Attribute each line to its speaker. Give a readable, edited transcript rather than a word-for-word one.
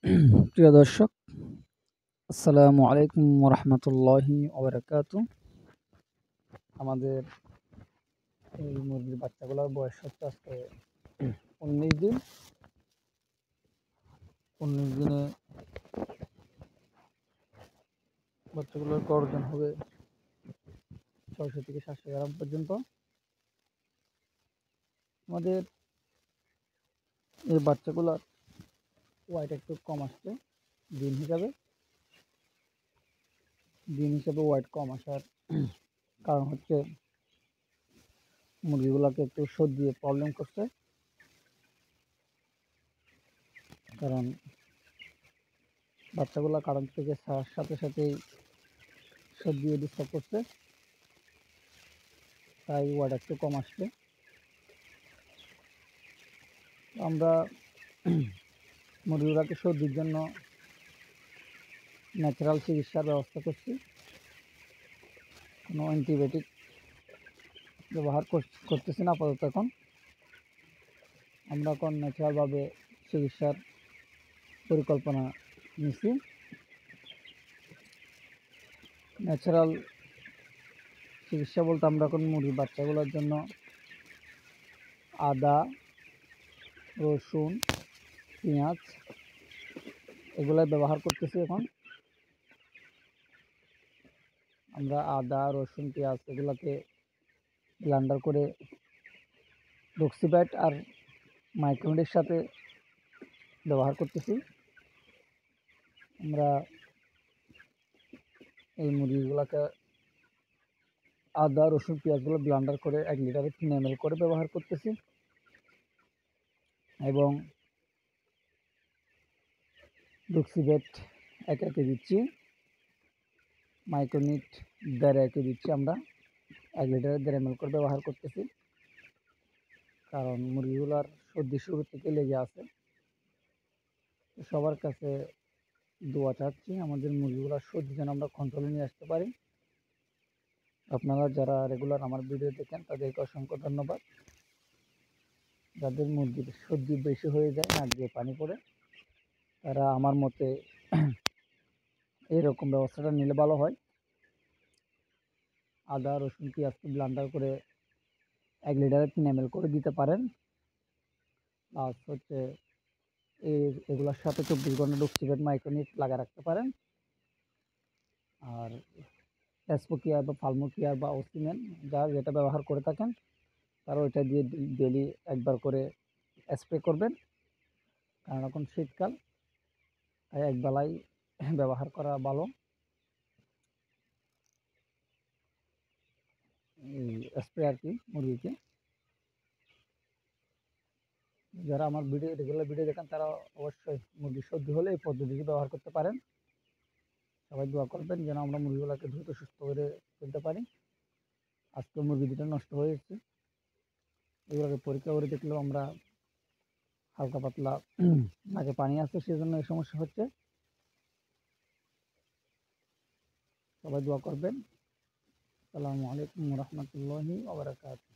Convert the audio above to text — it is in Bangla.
Speaker 1: প্রিয় দর্শক, আসসালামু আলাইকুম ওরহমতুল্লাহি ওবারাকাতু। আমাদের এই মুরগির বাচ্চাগুলোর বয়স হচ্ছে আজকে 19 দিন। 19 দিনে বাচ্চাগুলোর গড় ওজন হবে 600 থেকে 700 গ্রাম পর্যন্ত। আমাদের এই বাচ্চাগুলোর ওয়েট একটু কম আসছে দিন হিসাবে। ওয়েট কম আসার কারণ হচ্ছে মুরগিগুলোকে একটু সর্দি প্রবলেম করছে, কারণ বাচ্চাগুলো কারণ থেকে ছাড়ার সাথে সাথেই সর্দি ডিস্টার্ব করছে, তাই ওয়েট একটু কম আসছে। আমরা মুরগিগুলোকে সর্দির জন্য ন্যাচারাল চিকিৎসার ব্যবস্থা করছি। কোনো অ্যান্টিবায়োটিক ব্যবহার করতেছি না আপাতত। আমরা এখন ন্যাচারালভাবে চিকিৎসার পরিকল্পনা নিচ্ছি। ন্যাচারাল চিকিৎসা বলতে আমরা এখন মুরগির বাচ্চাগুলোর জন্য আদা, রসুন, পেঁয়াজ এগুলাই ব্যবহার করতেছি। এখন আমরা আদা, রসুন, পেঁয়াজ এগুলোকে ব্লেন্ডার করে ডক্সিব্যাট আর মাইক্রোনিটের সাথে ব্যবহার করতেছি। আমরা এই মুরগিগুলোকে আদা, রসুন, পেঁয়াজগুলো ব্লেন্ডার করে 1 লিটারে 3 ml করে ব্যবহার করতেছি, এবং ডক্সিব্যাট 1 একে দিচ্ছি, মাইক্রোনিট 1.5 একে দিচ্ছি। আমরা 1 লিটারে 1.5 ml করে ব্যবহার করতেছি, কারণ মুরগিগুলোর সর্দি শুরু থেকে লেগে আছে। সবার কাছে দোয়া চাচ্ছি আমাদের মুরগিগুলোর সর্দি যেন আমরা কন্ট্রোলে নিয়ে আসতে পারি। আপনারা যারা রেগুলার আমার ভিডিও দেখেন তাদেরকে অসংখ্য ধন্যবাদ। যাদের মুরগির সর্দি বেশি হয়ে যায়, নাক দিয়ে পানি পড়ে, তারা আমার মতে এইরকম ব্যবস্থাটা নিলে ভালো হয়। আদা, রসুন, পেঁয়াজকে ব্লেন্ডার করে 1 লিটারে 3 ml করে দিতে পারেন। প্লাস হচ্ছে এগুলোর সাথে 24 ঘন্টা ডক্সিব্যাট মাইক্রোনিট লাগা রাখতে পারেন। আর এসপোকিয়ার বা পালমোকিয়ার বা ওসিমেন যার যেটা ব্যবহার করে থাকেন তারা ওইটা দিয়ে ডেলি একবার করে স্প্রে করবেন, কারণ এখন শীতকাল, তাই একবেলাই ব্যবহার করা ভালো স্প্রে আর কি মুরগিকে। যারা আমার রেগুলার ভিডিও দেখেন তারা অবশ্যই মুরগির সর্দি হলে এই পদ্ধতিটি ব্যবহার করতে পারেন। সবাই দোয়া করবেন যেন আমরা মুরগিগুলোকে দ্রুত সুস্থ করে তুলতে পারি। আজকে মুরগি দুটো নষ্ট হয়ে গেছে, এগুলোকে পরীক্ষা করে দেখলেও আমরা হালকা পাতলা নাকে পানি আসছে, সেজন্য এই সমস্যা হচ্ছে। সবাই দোয়া করবেন। আসসালামু আলাইকুম রহমতুল্লাহি ওয়া বারাকাতুহু।